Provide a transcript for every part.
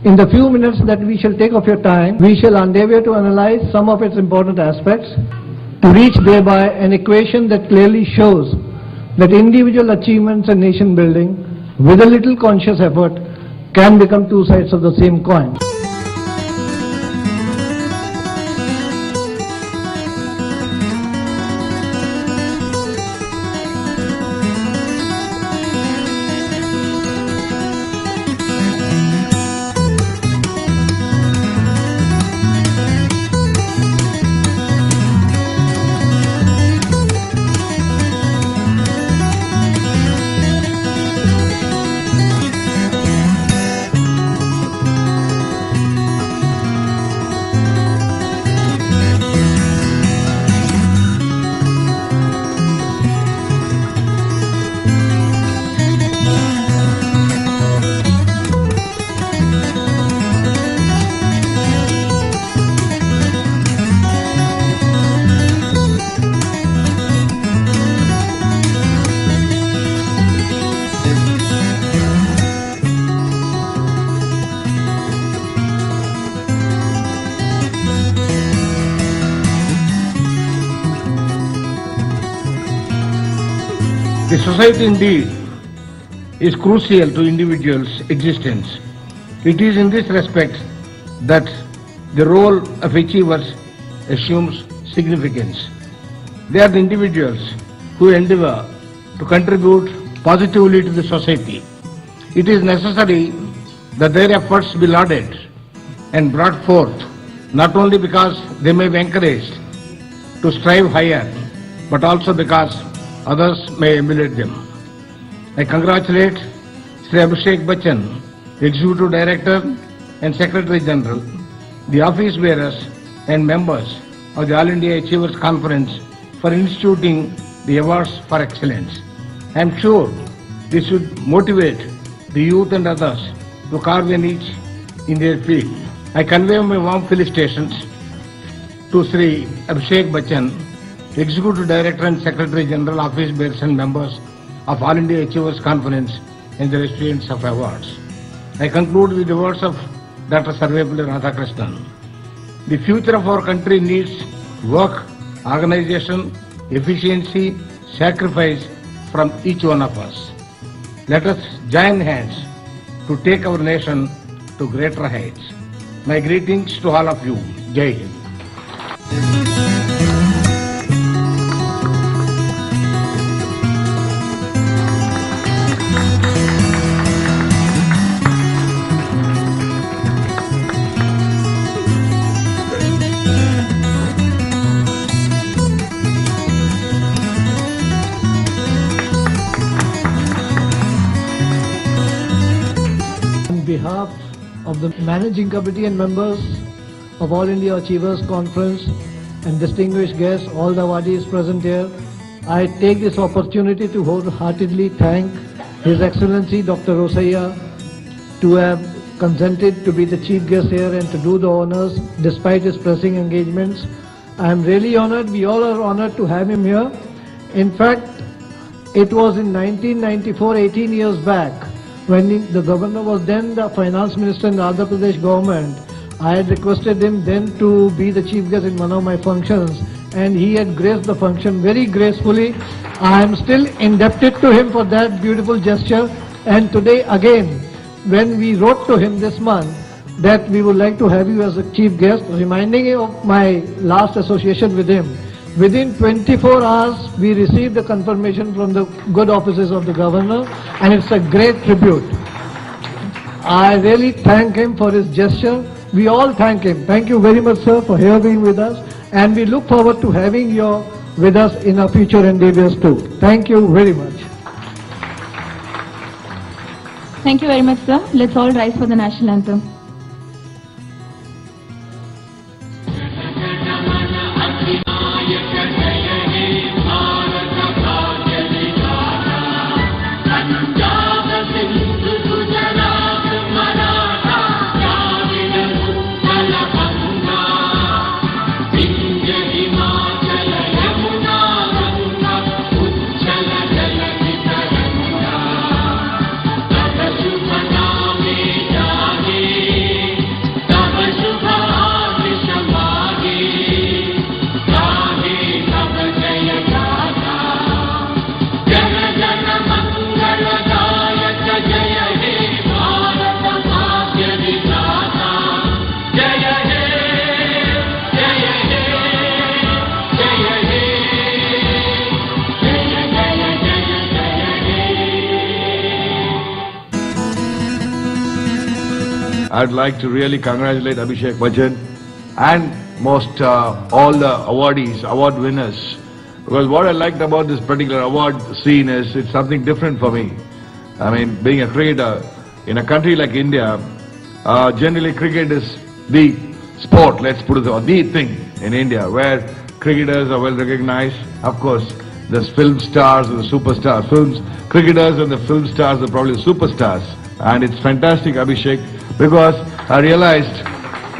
In the few minutes that we shall take of your time, we shall endeavor to analyze some of its important aspects, to reach thereby an equation that clearly shows that individual achievements and nation building, with a little conscious effort, can become two sides of the same coin. The society indeed is crucial to individuals' existence. It is in this respect that the role of achievers assumes significance. They are the individuals who endeavor to contribute positively to the society. It is necessary that their efforts be lauded and brought forth, not only because they may be encouraged to strive higher, but also because others may emulate them. I congratulate Sri Abhishek Bachchan, Executive Director and Secretary General, the office bearers and members of the All India Achievers Conference for instituting the awards for excellence. I am sure this would motivate the youth and others to carve a niche in their field. I convey my warm felicitations to Sri Abhishek Bachchan, Executive Director and Secretary General, Office Bearers and members of All India Achievers Conference and the recipients of awards. I conclude with the words of Dr. Sarvepalli Radhakrishnan. The future of our country needs work, organization, efficiency, sacrifice from each one of us. Let us join hands to take our nation to greater heights. My greetings to all of you. Jai Hind. On behalf of the Managing Committee and members of All India Achievers Conference and distinguished guests, all the awardees present here, I take this opportunity to wholeheartedly thank His Excellency Dr. Rosaiah to have consented to be the chief guest here and to do the honors despite his pressing engagements. I am really honored, we all are honored to have him here. In fact, it was in 1994, 18 years back, when the governor was then the finance minister in the Andhra Pradesh government. I had requested him then to be the chief guest in one of my functions, and he had graced the function very gracefully. I am still indebted to him for that beautiful gesture, and today again, when we wrote to him this month that we would like to have you as a chief guest, reminding him of my last association with him, within 24 hours we received the confirmation from the good offices of the governor, and it's a great tribute. I really thank him for his gesture. We all thank him. Thank you very much, sir, for here being with us, and we look forward to having you with us in our future endeavors too. Thank you very much. Thank you very much, sir. Let's all rise for the national anthem. Jai I'd like to really congratulate Abhishek Bachchan and most all the awardees, award winners. Because what I liked about this particular award scene is it's something different for me. I mean, being a cricketer in a country like India, generally cricket is the sport, let's put it so, the thing in India where cricketers are well recognized. Of course, there's film stars and the superstars. Cricketers and the film stars are probably the superstars. And it's fantastic, Abhishek, because I realized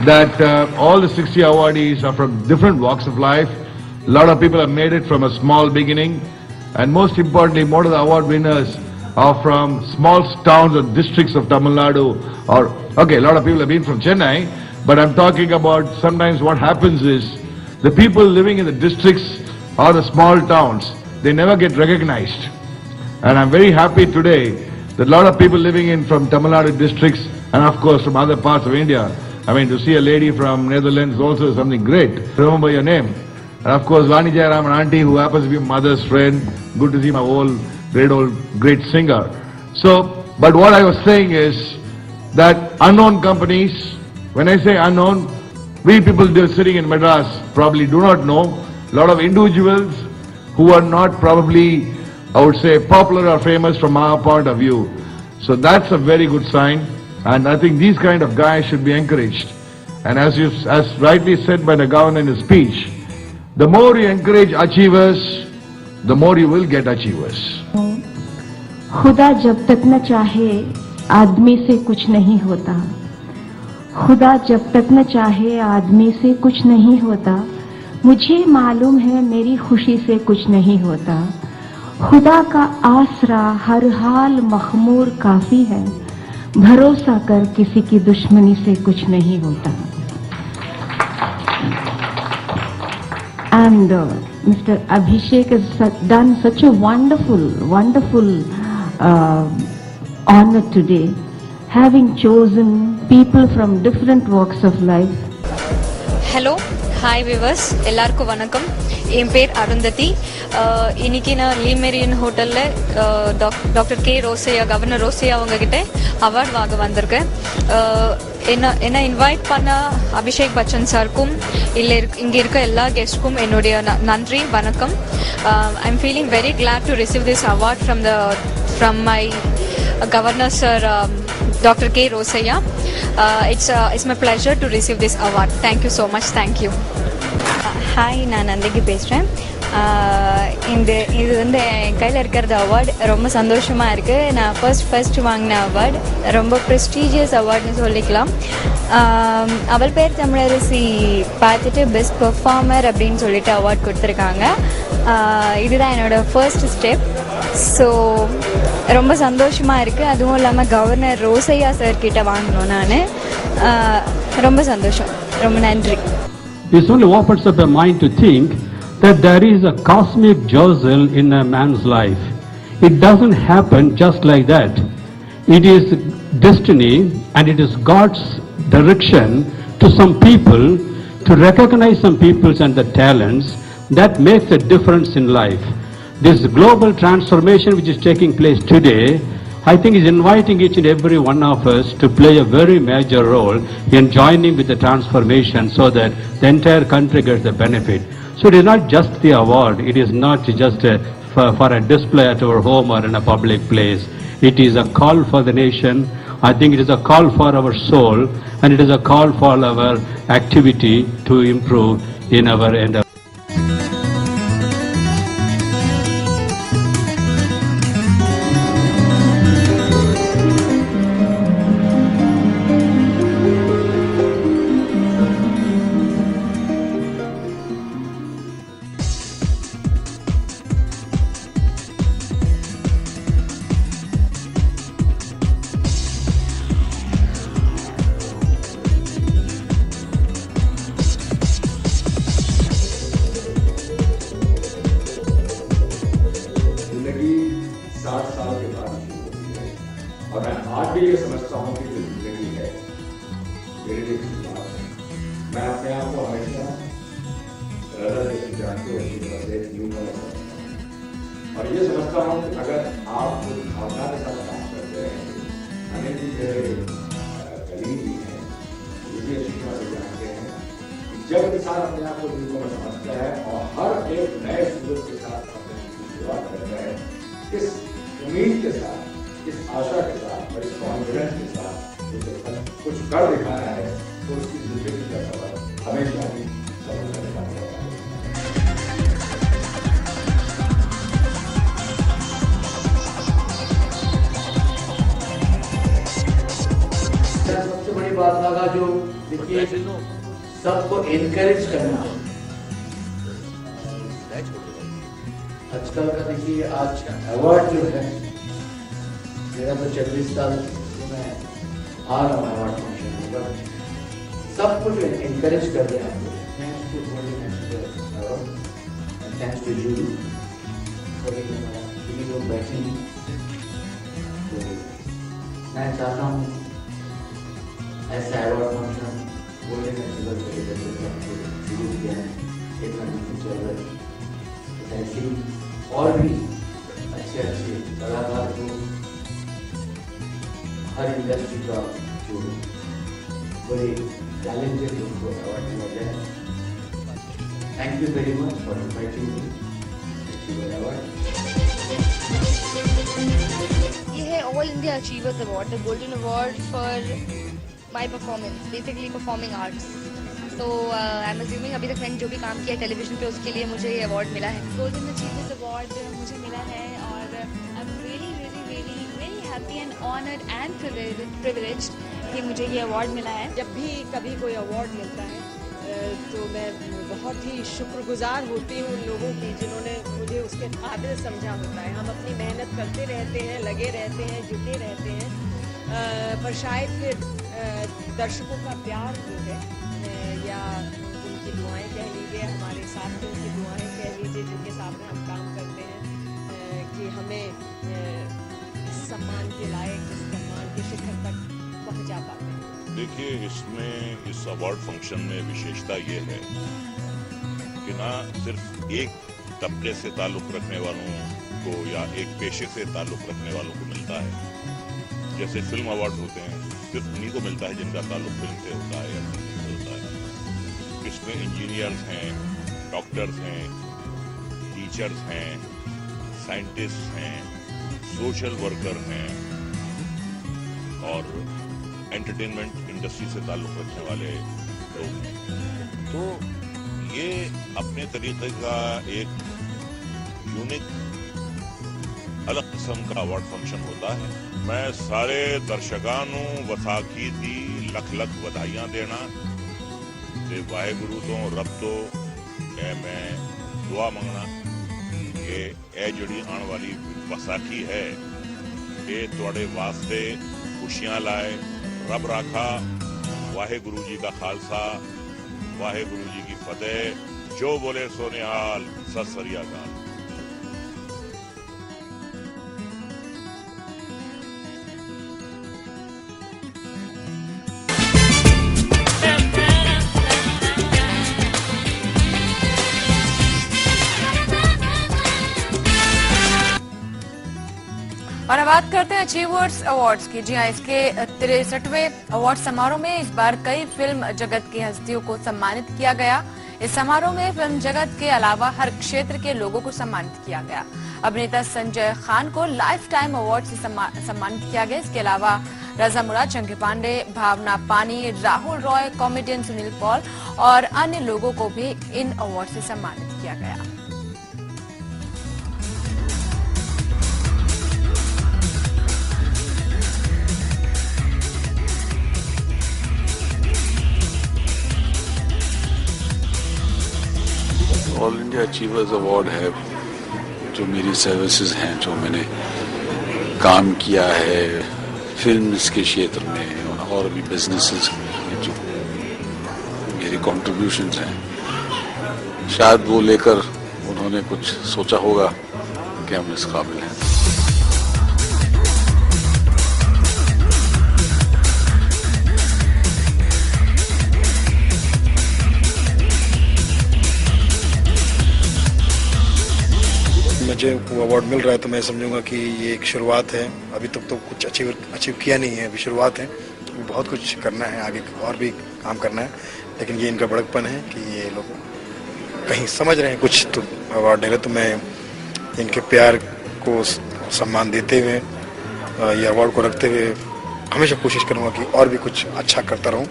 that all the 60 awardees are from different walks of life. A lot of people have made it from a small beginning. And most importantly, most of the award winners are from small towns or districts of Tamil Nadu. Okay, a lot of people have been from Chennai, but I'm talking about sometimes what happens is the people living in the districts or the small towns, they never get recognized. And I'm very happy today that a lot of people living in from Tamil Nadu districts and of course from other parts of India. I mean, to see a lady from Netherlands also is something great. Remember your name. And of course, Vani Jairam, an auntie who happens to be my mother's friend. Good to see my great singer. So, but what I was saying is that unknown companies, when I say unknown, we people sitting in Madras probably do not know. A lot of individuals who are not probably, I would say, popular or famous from our point of view. So that's a very good sign. And I think these kind of guys should be encouraged. And as rightly said by the governor in his speech, the more you encourage achievers, the more you will get achievers. खुदा जब तक न चाहे आदमी से कुछ नहीं होता, खुदा जब तक न चाहे आदमी से कुछ नहीं होता, मुझे मालूम है मेरी खुशी से कुछ नहीं होता, खुदा का आसरा हर हाल मखमूर काफी है, भरोसा कर किसी की दुश्मनी से कुछ नहीं होता. And Mr. Abhishek has done such a wonderful honor today, having chosen people from different walks of life. Hello, hi viewers, ellarku vanakkam. என் பேர் அருந்ததி. இன்னைக்கு நான் லீமெரியன் ஹோட்டல்ல doctor K Rosaiah, governor Rosaiah அவங்க கிட்ட அவார்ட் வாங்க வந்திருக்கேன். என்ன இன்வைட் பண்ண அபிஷேக் பச்சன் சாருக்கும் இங்க இருக்க எல்லா கெஸ்ட்க்கும் என்னுடைய நன்றி வணக்கம். I am feeling very glad to receive this award from my governor sir, Dr. K. Rosaya. It's my pleasure to receive this award. Thank you so much. Thank you. Hi, நான் நந்திகி பேசுகிறேன். இது வந்து என் கையில் இருக்கிறது அவார்டு ரொம்ப சந்தோஷமாக இருக்குது. நான் ஃபர்ஸ்ட் வாங்கின அவார்டு ரொம்ப ப்ரெஸ்டீஜியஸ் அவார்டுன்னு சொல்லிக்கலாம். அவள் பேர் தமிழரசி பார்த்துட்டு பெஸ்ட் பெர்ஃபார்மர் அப்படின்னு சொல்லிட்டு அவார்டு கொடுத்துருக்காங்க. இதுதான் என்னோடய ஃபர்ஸ்ட் ஸ்டெப். ஸோ ரொம்ப சந்தோஷமாக இருக்குது. அதுவும் இல்லாமல் கவர்னர் ரோசையா சார் கிட்ட வாங்கினோம் நான். ரொம்ப சந்தோஷம். ரொம்ப நன்றி. This only opens up the mind to think that there is a cosmic jostle in a man's life. It doesn't happen just like that. It is destiny and it is God's direction to some people to recognize some peoples and the talents that makes a difference in life. This global transformation which is taking place today, I think is inviting each and every one of us to play a very major role in joining with the transformation so that the entire country gets the benefit. So it is not just the award, it is not just for a display at our home or in a public place. It is a call for the nation. I think it is a call for our soul and it is a call for our activity to improve in our endeavor. और मैं आज भी ये समझता हूँ कि जो जिंदगी है मेरे लिए बात है. मैं अपने आप को हमेशा रजा जैसी जानते हो अच्छी तरह से यूं समझता हूँ और ये समझता हूँ कि अगर आप भावना के साथ काम करते हैं, हमें भी मेरे कलीग भी जब इंसान अपने आप को न्यूकमर समझता है और हर एक नए सूरज के साथ अपने की शुरुआत करता है, इस उम्मीद के साथ, इस आशा के साथ और इस कॉन्फिडेंस के साथ उसे कुछ कर दिखाना है, तो उसकी जिंदगी का सफर हमेशा ही सफल करने का है। सबसे बड़ी बात लगा जो देखिए सबको एनकरेज करना। आजकल का देखिए आज अवार्ड जो है, मेरा तो 40 साल मैं आ रहा हूँ अवार्ड फंक्शन में, बट सब कुछ एनकरेज कर रहे हैं आपको। Thanks to award, thanks to jury, सभी लोग बैठे हैं। तो मैं चाहता हूँ ऐसा अवार्ड फंक्शन गोल्डन फेस्टिवल के लिए शुरू किया है, एक महीने चल रहा है। ऐसे ही और भी अच्छे अच्छे कलाकार को हर इंडस्ट्री का जो बड़े टैलेंटेड लोग को अवार्ड दिया जाए। Thank you very much for inviting me award. ये है all India achievers award, the golden award for my performance, basically performing arts. तो आई एम अज्यूमिंग अभी तक मैंने जो भी काम किया टेलीविजन पे उसके लिए मुझे ये अवार्ड मिला है। गोल्डन अचीवर्स अवार्ड मुझे मिला है और I am really really really very happy and honoured and privileged कि मुझे ये अवार्ड मिला है। जब भी कभी कोई अवार्ड मिलता है तो मैं बहुत ही शुक्रगुजार होती हूँ उन लोगों की जिन्होंने मुझे उसके काबिल समझा होता है। हम अपनी मेहनत करते रहते हैं, लगे रहते हैं, जुटे रहते हैं, पर शायद फिर दर्शकों का प्यार जो है या उनकी दुआएं कह लीजिए, हमारे साथियों की दुआएं कह लीजिए जिनके साथ में हम काम करते हैं, कि हमें इस सम्मान के लायक, इस सम्मान के शिखर तक पहुंचा पाते हैं। देखिए, इसमें इस अवार्ड फंक्शन में विशेषता ये है कि ना सिर्फ एक तबके से ताल्लुक़ रखने वालों को या एक पेशे से ताल्लुक़ रखने वालों को मिलता है। जैसे फिल्म अवार्ड होते हैं, सिर्फ उन्हीं को मिलता है जिनका ताल्लुक़ फिल्म से होता है या फिल्म से होता है। इसमें इंजीनियर्स हैं, डॉक्टर्स हैं, टीचर्स हैं, साइंटिस्ट हैं, सोशल वर्कर हैं और एंटरटेनमेंट इंडस्ट्री से ताल्लुक़ रखने वाले लोग हैं। तो ये अपने तरीके का एक यूनिक अलग किस्म का अवार्ड फंक्शन होता है। मैं सारे दर्शकों नूं वसाखी दी लख लख बधाइयां देना ते वाहेगुरु तो रब तो मैं दुआ मंगना कि यह जिहड़ी आने वाली वसाखी है ये तुहाडे वास्ते खुशियां लाए। रब राखा। वाहेगुरु जी का खालसा, वाहेगुरु जी की फतेह। जो बोले सो निहाल। सत श्री अकाल। और अब बात करते हैं अचीवर्स अवार्ड्स की। जी हाँ, इसके 63वें अवार्ड समारोह में इस बार कई फिल्म जगत की हस्तियों को सम्मानित किया गया। इस समारोह में फिल्म जगत के अलावा हर क्षेत्र के लोगों को सम्मानित किया गया। अभिनेता संजय खान को लाइफ टाइम अवार्ड से सम्मानित किया गया। इसके अलावा रजा मुराद, चंकी पांडे, भावना पानी, राहुल रॉय, कॉमेडियन सुनील पॉल और अन्य लोगों को भी इन अवार्ड से सम्मानित किया गया। ऑल इंडिया अचीवर्स अवार्ड है जो मेरी सर्विसेज हैं, जो मैंने काम किया है फिल्म्स के क्षेत्र में और भी बिजनेसेस में, जो मेरी कॉन्ट्रीब्यूशंस हैं। शायद वो लेकर उन्होंने कुछ सोचा होगा कि हम इस काबिल हैं। मुझे अवार्ड मिल रहा है तो मैं समझूंगा कि ये एक शुरुआत है। अभी तक तो कुछ अचीव किया नहीं है, अभी शुरुआत है। बहुत कुछ करना है, आगे और भी काम करना है, लेकिन ये इनका बड़कपन है कि ये लोग कहीं समझ रहे हैं कुछ तो अवार्ड ले रहे। तो मैं इनके प्यार को सम्मान देते हुए ये अवार्ड को रखते हुए हमेशा कोशिश करूंगा कि और भी कुछ अच्छा करता रहूं।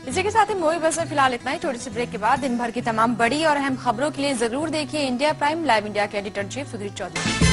इसी के साथ ही मूवी बस में फिलहाल इतना ही। थोड़ी सी ब्रेक के बाद दिन भर की तमाम बड़ी और अहम खबरों के लिए जरूर देखिए इंडिया प्राइम लाइव इंडिया के एडिटर चीफ सुधीर चौधरी।